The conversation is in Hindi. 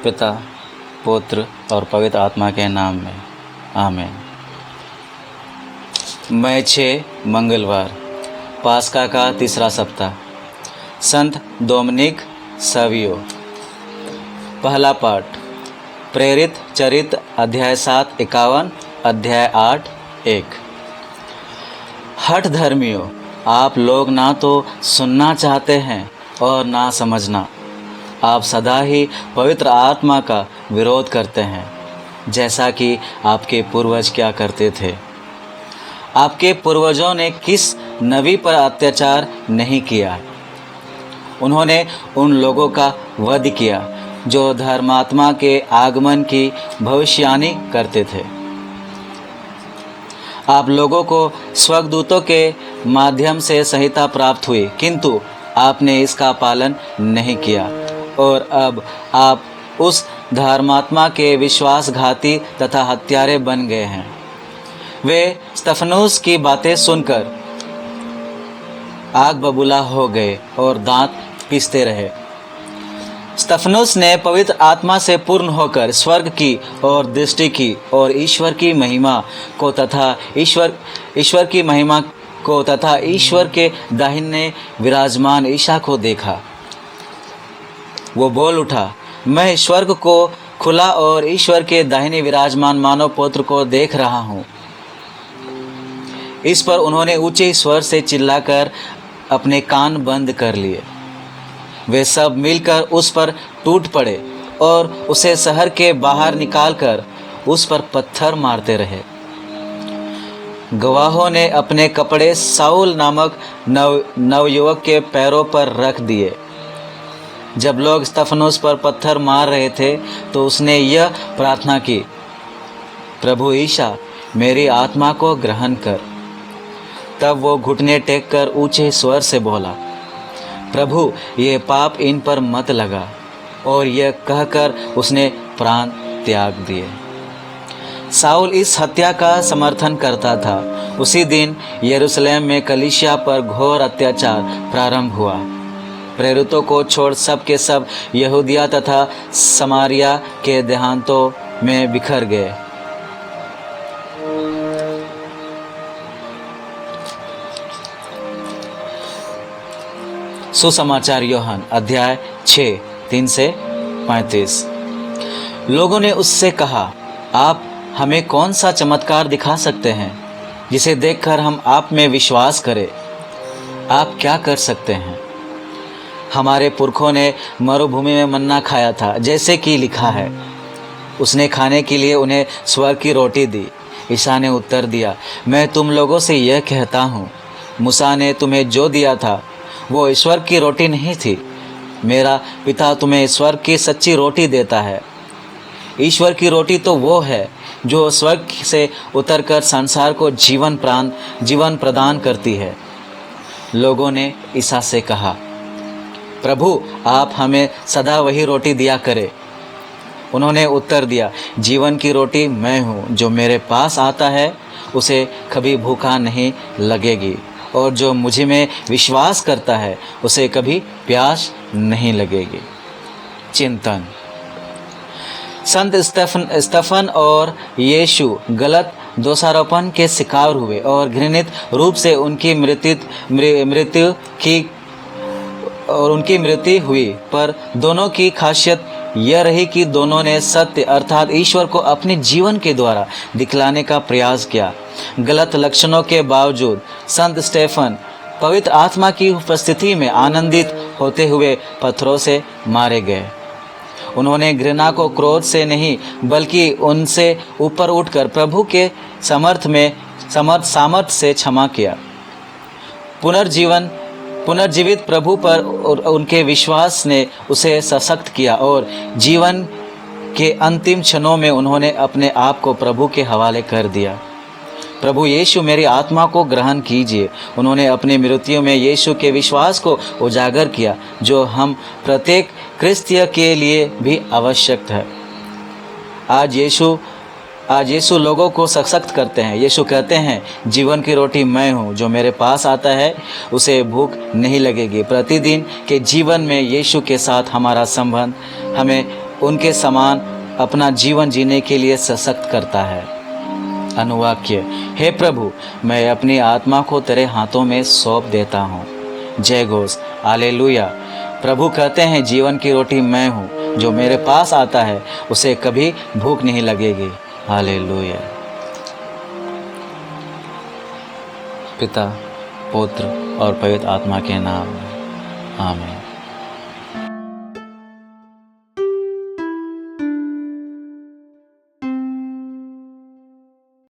पिता, पुत्र और पवित्र आत्मा के नाम में, आमीन। मई 6 मंगलवार, पास्का का तीसरा सप्ताह। संत डोमिनिक सावियो। पहला पाठ, प्रेरित चरित्र अध्याय 7 51, अध्याय 8 1। हठ धर्मियों, आप लोग ना तो सुनना चाहते हैं और ना समझना। आप सदा ही पवित्र आत्मा का विरोध करते हैं, जैसा कि आपके पूर्वज क्या करते थे। आपके पूर्वजों ने किस नबी पर अत्याचार नहीं किया। उन्होंने उन लोगों का वध किया जो धर्मात्मा के आगमन की भविष्यवाणी करते थे। आप लोगों को स्वर्गदूतों के माध्यम से संहिता प्राप्त हुई, किंतु आपने इसका पालन नहीं किया और अब आप उस धर्मात्मा के विश्वासघाती तथा हत्यारे बन गए हैं। वे स्तिफनुस की बातें सुनकर आग बबूला हो गए और दांत पीसते रहे। स्तिफनुस ने पवित्र आत्मा से पूर्ण होकर स्वर्ग की ओर दृष्टि की और ईश्वर की महिमा को तथा ईश्वर के दाहिने विराजमान ईसा को देखा। वो बोल उठा, मैं स्वर्ग को खुला और ईश्वर के दाहिने विराजमान मानव पुत्र को देख रहा हूँ। इस पर उन्होंने ऊंचे स्वर से चिल्लाकर अपने कान बंद कर लिए। वे सब मिलकर उस पर टूट पड़े और उसे शहर के बाहर निकालकर उस पर पत्थर मारते रहे। गवाहों ने अपने कपड़े साउल नामक नवयुवक के पैरों पर रख दिए। जब लोग स्तिफनुस पर पत्थर मार रहे थे तो उसने यह प्रार्थना की, प्रभु ईसा, मेरी आत्मा को ग्रहण कर। तब वो घुटने टेक कर ऊंचे स्वर से बोला, प्रभु, ये पाप इन पर मत लगा। और यह कहकर उसने प्राण त्याग दिए। साउल इस हत्या का समर्थन करता था। उसी दिन यरूशलेम में कलीसिया पर घोर अत्याचार प्रारंभ हुआ। प्रेरितों को छोड़ सब के सब यहूदिया तथा समारिया के देहातों में बिखर गए। सुसमाचार यूहन्ना अध्याय 6 3 से 35। लोगों ने उससे कहा, आप हमें कौन सा चमत्कार दिखा सकते हैं जिसे देखकर हम आप में विश्वास करें? आप क्या कर सकते हैं? हमारे पुरखों ने मरुभूमि में मन्ना खाया था, जैसे कि लिखा है, उसने खाने के लिए उन्हें स्वर्ग की रोटी दी। ईसा ने उत्तर दिया, मैं तुम लोगों से यह कहता हूँ, मूसा ने तुम्हें जो दिया था वो ईश्वर की रोटी नहीं थी। मेरा पिता तुम्हें स्वर्ग की सच्ची रोटी देता है। ईश्वर की रोटी तो वो है जो स्वर्ग से उतरकर संसार को जीवन प्रदान करती है। लोगों ने ईसा से कहा, प्रभु, आप हमें सदा वही रोटी दिया करें। उन्होंने उत्तर दिया, जीवन की रोटी मैं हूँ। जो मेरे पास आता है उसे कभी भूखा नहीं लगेगी, और जो मुझ में विश्वास करता है उसे कभी प्यास नहीं लगेगी। चिंतन। संत स्तिफन और यीशु गलत दोषारोपण के शिकार हुए और घृणित रूप से उनकी मृत्यु हुई, पर दोनों की खासियत यह रही कि दोनों ने सत्य अर्थात ईश्वर को अपने जीवन के द्वारा दिखलाने का प्रयास किया। गलत लक्षणों के बावजूद संत स्टेफन पवित्र आत्मा की उपस्थिति में आनंदित होते हुए पत्थरों से मारे गए। उन्होंने घृणा को क्रोध से नहीं बल्कि उनसे ऊपर उठकर प्रभु के सामर्थ से क्षमा किया। पुनर्जीवित प्रभु पर उनके विश्वास ने उसे सशक्त किया और जीवन के अंतिम क्षणों में उन्होंने अपने आप को प्रभु के हवाले कर दिया। प्रभु यीशु, मेरी आत्मा को ग्रहण कीजिए। उन्होंने अपनी मृत्यु में यीशु के विश्वास को उजागर किया, जो हम प्रत्येक क्रिस्तीय के लिए भी आवश्यक है। आज यीशु लोगों को सशक्त करते हैं। यीशु कहते हैं, जीवन की रोटी मैं हूँ, जो मेरे पास आता है उसे भूख नहीं लगेगी। प्रतिदिन के जीवन में यीशु के साथ हमारा संबंध हमें उनके समान अपना जीवन जीने के लिए सशक्त करता है। अनुवाक्य: हे प्रभु, मैं अपनी आत्मा को तेरे हाथों में सौंप देता हूँ। जय घोष, हालेलुया। प्रभु कहते हैं, जीवन की रोटी मैं हूँ, जो मेरे पास आता है उसे कभी भूख नहीं लगेगी। हालेलुया। पिता, पुत्र और पवित्र आत्मा के नाम में आमीन।